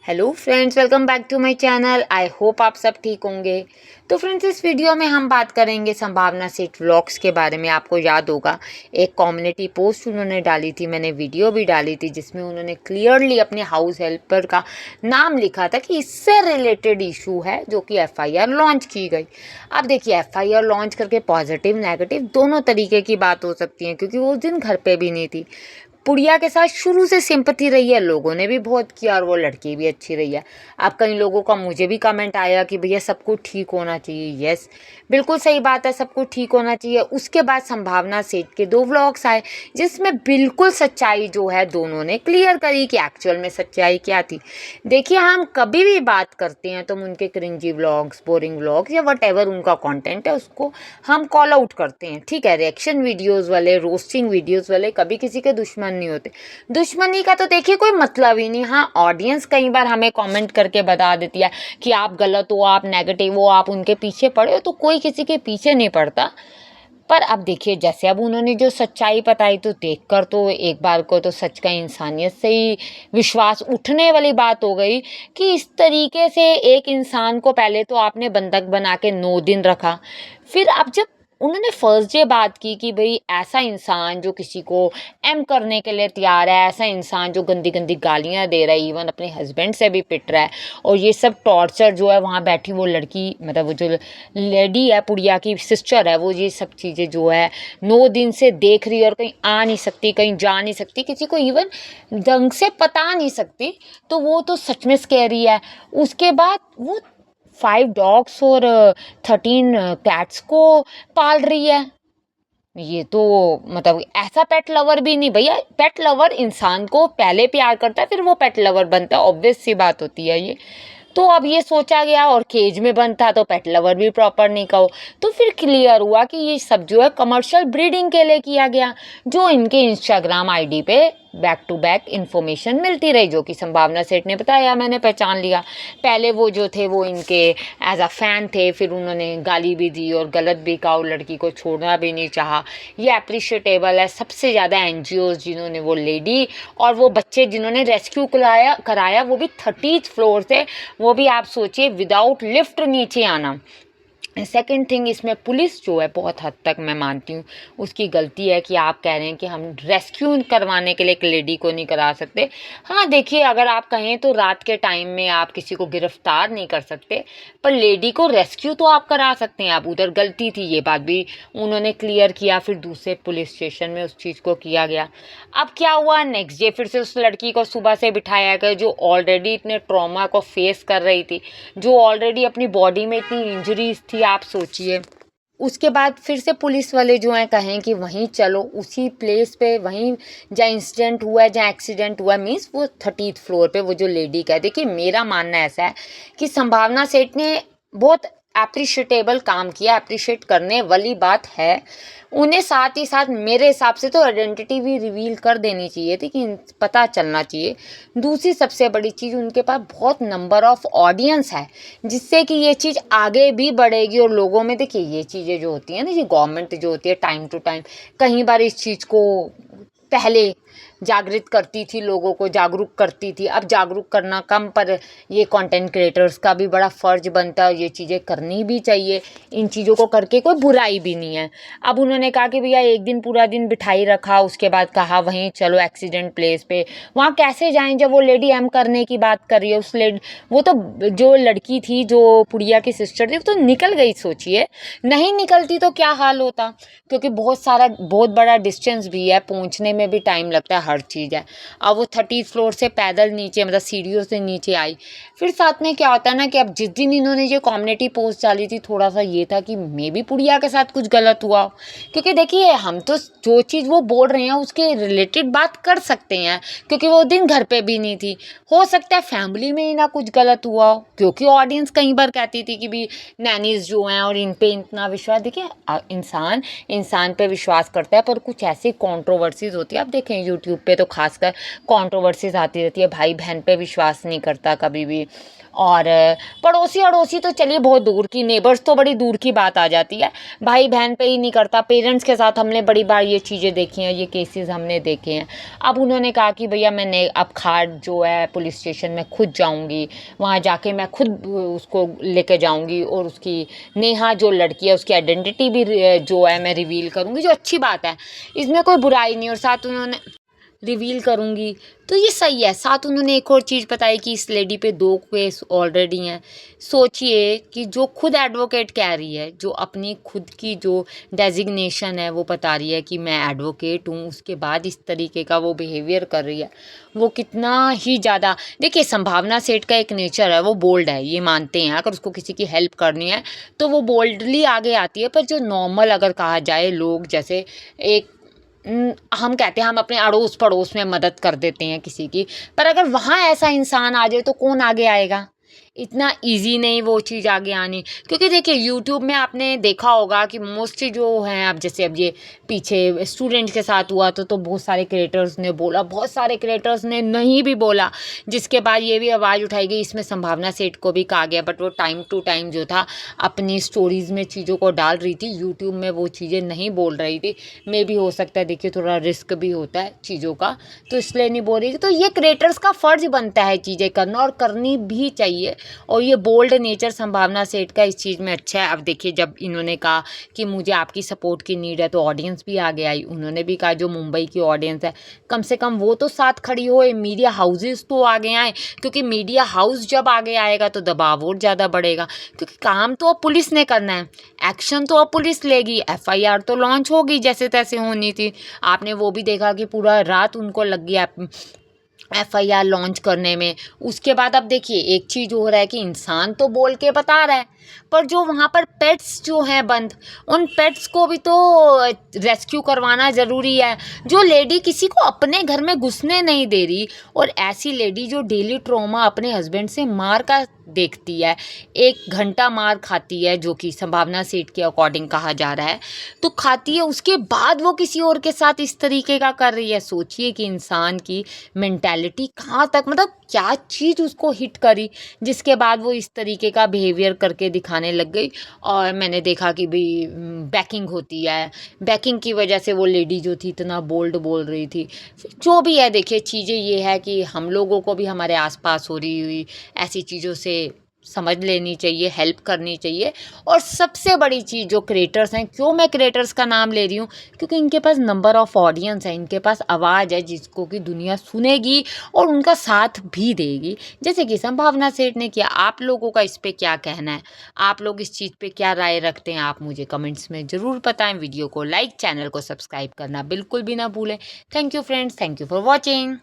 Hello friends, welcome back to my channel. I hope आप सब ठीक होंगे। तो फ्रेंड्स, इस वीडियो में हम बात करेंगे संभावना सेठ व्लॉग्स के बारे में। आपको याद होगा एक कम्युनिटी पोस्ट उन्होंने डाली थी, मैंने वीडियो भी डाली थी, जिसमें उन्होंने क्लियरली अपने हाउस हेल्पर का नाम लिखा था कि इससे रिलेटेड इशू है, जो कि एफआईआर लॉन्च की गई। अब देखिए, एफआईआर लॉन्च करके पॉजिटिव नेगेटिव दोनों तरीके की बात हो सकती है, क्योंकि वो उस दिन घर पे भी नहीं थी। पुड़िया के साथ शुरू से सिंपैथी रही है, लोगों ने भी बहुत किया और वो लड़की भी अच्छी रही है। अब कई लोगों का मुझे भी कमेंट आया कि भैया सब कुछ ठीक होना चाहिए। यस, बिल्कुल सही बात है, सब कुछ ठीक होना चाहिए। उसके बाद संभावना सेठ के 2 व्लॉग्स आए, जिसमें बिल्कुल सच्चाई जो है दोनों ने क्लियर करी कि एक्चुअल में सच्चाई क्या थी। देखिए, हम कभी भी बात करते हैं तो उनके क्रिंजी व्लॉग्स, बोरिंग व्लॉग्स या वट एवर उनका कॉन्टेंट है, उसको हम कॉल आउट करते हैं, ठीक है। रिएक्शन वीडियोज़ वाले, रोस्टिंग वीडियोज़ वाले कभी किसी के दुश्मन नहीं होते। दुश्मनी का तो देखिए कोई मतलब ही नहीं। हाँ, ऑडियंस कई बार हमें कमेंट करके बता देती है कि आप गलत हो, आप नेगेटिव हो, आप उनके पीछे पड़े हो। तो कोई किसी के पीछे नहीं पड़ता। पर अब देखिए, जैसे अब उन्होंने जो सच्चाई बताई, तो देखकर तो एक बार को तो सच का इंसानियत से ही विश्वास उठने वाली बात हो गई कि इस तरीके से एक इंसान को पहले तो आपने बंधक बना के 9 दिन रखा। फिर अब जब उन्होंने फर्स्ट डे बात की कि भाई ऐसा इंसान जो किसी को एम करने के लिए तैयार है, ऐसा इंसान जो गंदी गंदी गालियां दे रहा है, इवन अपने हस्बैंड से भी पिट रहा है, और ये सब टॉर्चर जो है वहाँ बैठी वो लड़की, मतलब वो जो लेडी है, पुड़िया की सिस्टर है, वो ये सब चीज़ें जो है 9 दिन से देख रही है और कहीं आ नहीं सकती, कहीं जा नहीं सकती, किसी को इवन ढंग से पता नहीं सकती। तो वो तो सच में स्कैरी है। उसके बाद वो 5 डॉग्स और 13 कैट्स को पाल रही है। ये तो मतलब ऐसा पेट लवर भी नहीं भैया। पेट लवर इंसान को पहले प्यार करता है, फिर वो पेट लवर बनता है, ऑब्वियस सी बात होती है ये। तो अब ये सोचा गया, और केज में बंद था तो पेट लवर भी प्रॉपर नहीं कहो। तो फिर क्लियर हुआ कि ये सब जो है कमर्शियल ब्रीडिंग के लिए किया गया, जो इनके इंस्टाग्राम आईडी पे बैक टू बैक इन्फॉर्मेशन मिलती रही, जो कि संभावना सेठ ने बताया, मैंने पहचान लिया। पहले वो जो थे वो इनके एज अ फैन थे, फिर उन्होंने गाली भी दी और गलत भी कहा और लड़की को छोड़ना भी नहीं चाहा। ये अप्रिशिएटेबल है। सबसे ज़्यादा एनजीओज जिन्होंने वो लेडी और वो बच्चे जिन्होंने रेस्क्यू कराया, वो भी 30th फ्लोर से, वो भी आप सोचिए विदाउट लिफ्ट नीचे आना। सेकेंड थिंग, इसमें पुलिस जो है बहुत हद तक मैं मानती हूँ उसकी गलती है कि आप कह रहे हैं कि हम रेस्क्यू करवाने के लिए एक लेडी को नहीं करा सकते। हाँ देखिए, अगर आप कहें तो रात के टाइम में आप किसी को गिरफ्तार नहीं कर सकते, पर लेडी को रेस्क्यू तो आप करा सकते हैं। आप उधर गलती थी, ये बात भी उन्होंने क्लियर किया। फिर दूसरे पुलिस स्टेशन में उस चीज़ को किया गया। अब क्या हुआ, नेक्स्ट डे फिर से उस लड़की को सुबह से बिठाया गया, जो ऑलरेडी इतने ट्रॉमा को फेस कर रही थी, जो ऑलरेडी अपनी बॉडी में इतनी इंजरीज थी, आप सोचिए। उसके बाद फिर से पुलिस वाले जो हैं कहें कि वहीं चलो, उसी प्लेस पे, वहीं जहाँ इंसिडेंट हुआ है, जहाँ एक्सीडेंट हुआ है, मीन्स वो 30th फ्लोर पे वो जो लेडी का है। देखिए, मेरा मानना ऐसा है कि संभावना सेठ ने बहुत अप्रिशिएटेबल काम किया, अप्रिशिएट करने वाली बात है। उन्हें साथ ही साथ मेरे हिसाब से तो आइडेंटिटी भी रिवील कर देनी चाहिए थी, कि पता चलना चाहिए। दूसरी सबसे बड़ी चीज़, उनके पास बहुत नंबर ऑफ ऑडियंस है, जिससे कि ये चीज़ आगे भी बढ़ेगी और लोगों में, देखिए ये चीज़ें जो होती हैं ना, ये गवर्नमेंट जो होती है टाइम टू टाइम कई बार इस चीज़ को पहले जागृत करती थी, लोगों को जागरूक करती थी। अब जागरूक करना कम, पर ये कंटेंट क्रिएटर्स का भी बड़ा फ़र्ज बनता है, ये चीज़ें करनी भी चाहिए। इन चीज़ों को करके कोई बुराई भी नहीं है। अब उन्होंने कहा कि भैया एक दिन पूरा दिन बिठाई रखा, उसके बाद कहा वहीं चलो एक्सीडेंट प्लेस पे। वहाँ कैसे जाएं जब वो लेडी एम करने की बात कर रही है? उस लेडी, वो तो जो लड़की थी, जो पुड़िया की सिस्टर थी, वो तो निकल गई। सोचिए, नहीं निकलती तो क्या हाल होता, क्योंकि बहुत बड़ा डिस्टेंस भी है, पहुँचने में भी टाइम लगता है, हर चीज़ है। अब वो 30 फ्लोर से पैदल नीचे, मतलब सीढ़ियों से नीचे आई। फिर साथ में क्या होता है ना, कि अब जिस दिन इन्होंने ये कम्युनिटी पोस्ट डाली थी, थोड़ा सा ये था कि मे बी पुड़िया के साथ कुछ गलत हुआ हो। क्योंकि देखिए, हम तो जो चीज़ वो बोल रहे हैं उसके रिलेटेड बात कर सकते हैं, क्योंकि वो दिन घर पे भी नहीं थी। हो सकता है फैमिली में ही ना कुछ गलत हुआ हो, क्योंकि ऑडियंस कई बार कहती थी कि भी नैनीज जो हैं और इन पे इतना विश्वास। देखिए, इंसान पे विश्वास करता है, पर कुछ ऐसी कॉन्ट्रोवर्सीज होती है। आप देखें, यूट्यूब पे तो खासकर कंट्रोवर्सीज आती रहती है, भाई बहन पे विश्वास नहीं करता कभी भी। और पड़ोसी अड़ोसी तो चलिए बहुत दूर की, नेबर्स तो बड़ी दूर की बात आ जाती है, भाई बहन पे ही नहीं करता। पेरेंट्स के साथ हमने बड़ी बार ये चीज़ें देखी हैं, ये केसेस हमने देखे हैं। अब उन्होंने कहा कि भैया मैं अब खाट जो है पुलिस स्टेशन में खुद जाऊंगी, वहाँ जाके मैं खुद उसको लेके जाऊंगी और उसकी नेहा जो लड़की है उसकी आइडेंटिटी भी जो है मैं रिवील करूंगी, जो अच्छी बात है, इसमें कोई बुराई नहीं। और साथ उन्होंने रिवील करूंगी तो ये सही है। साथ उन्होंने एक और चीज़ बताई कि इस लेडी पे 2 केस ऑलरेडी हैं। सोचिए कि जो खुद एडवोकेट कह रही है, जो अपनी खुद की जो डेजिग्नेशन है वो बता रही है कि मैं एडवोकेट हूँ, उसके बाद इस तरीके का वो बिहेवियर कर रही है, वो कितना ही ज़्यादा। देखिए संभावना सेठ का एक नेचर है, वो बोल्ड है, ये मानते हैं। अगर उसको किसी की हेल्प करनी है तो वो बोल्डली आगे आती है। पर जो नॉर्मल अगर कहा जाए लोग, जैसे एक हम कहते हैं हम अपने अड़ोस पड़ोस में मदद कर देते हैं किसी की, पर अगर वहाँ ऐसा इंसान आ जाए तो कौन आगे आएगा? इतना इजी नहीं वो चीज़ आगे आनी। क्योंकि देखिए यूट्यूब में आपने देखा होगा कि मोस्टली जो हैं, अब जैसे अब ये पीछे स्टूडेंट के साथ हुआ तो बहुत सारे क्रिएटर्स ने बोला, बहुत सारे क्रिएटर्स ने नहीं भी बोला, जिसके बाद ये भी आवाज़ उठाई गई, इसमें संभावना सेठ को भी कहा गया। बट वो टाइम टू टाइम जो था अपनी स्टोरीज़ में चीज़ों को डाल रही थी, यूट्यूब में वो चीज़ें नहीं बोल रही थी। मे भी हो सकता है, देखिए थोड़ा रिस्क भी होता है चीज़ों का, तो इसलिए नहीं बोल रही थी। तो ये क्रिएटर्स का फ़र्ज बनता है चीज़ें करना, और करनी भी चाहिए। और ये बोल्ड नेचर संभावना सेठ का इस चीज़ में अच्छा है। अब देखिए जब इन्होंने कहा कि मुझे आपकी सपोर्ट की नीड है, तो ऑडियंस भी आगे आई। उन्होंने भी कहा जो मुंबई की ऑडियंस है कम से कम वो तो साथ खड़ी होए, मीडिया हाउसेस तो आगे आए, क्योंकि मीडिया हाउस जब आगे आएगा तो दबाव और ज़्यादा बढ़ेगा। क्योंकि काम तो अब पुलिस ने करना है, एक्शन तो अब पुलिस लेगी, एफआईआर तो लॉन्च होगी जैसे तैसे होनी थी। आपने वो भी देखा कि पूरा रात उनको लग गया एफआईआर लॉन्च करने में। उसके बाद अब देखिए एक चीज़ हो रहा है कि इंसान तो बोल के बता रहा है, पर जो वहाँ पर पेट्स जो हैं बंद, उन पेट्स को भी तो रेस्क्यू करवाना ज़रूरी है। जो लेडी किसी को अपने घर में घुसने नहीं दे रही, और ऐसी लेडी जो डेली ट्रॉमा अपने हस्बैंड से मार का देखती है, 1 घंटा मार खाती है, जो कि संभावना सेठ के अकॉर्डिंग कहा जा रहा है, तो खाती है, उसके बाद वो किसी और के साथ इस तरीके का कर रही है। सोचिए कि इंसान की मेंटालिटी कहाँ तक, मतलब क्या चीज़ उसको हिट करी, जिसके बाद वो इस तरीके का बिहेवियर करके दिखाने लग गई। और मैंने देखा कि भाई बैकिंग होती है, बैकिंग की वजह से वो लेडी जो थी इतना बोल्ड बोल रही थी। जो भी है देखिए, चीज़ें ये है कि हम लोगों को भी हमारे आसपास हो रही हुई ऐसी चीज़ों से समझ लेनी चाहिए, हेल्प करनी चाहिए। और सबसे बड़ी चीज़ जो क्रिएटर्स हैं, क्यों मैं क्रिएटर्स का नाम ले रही हूँ, क्योंकि इनके पास नंबर ऑफ़ ऑडियंस है, इनके पास आवाज़ है जिसको कि दुनिया सुनेगी और उनका साथ भी देगी, जैसे कि संभावना सेठ ने किया। आप लोगों का इस पे क्या कहना है? आप लोग इस चीज़ पे क्या राय रखते हैं? आप मुझे कमेंट्स में ज़रूर बताएं। वीडियो को लाइक, चैनल को सब्सक्राइब करना बिल्कुल भी ना भूलें। Thank you friends, thank you for watching.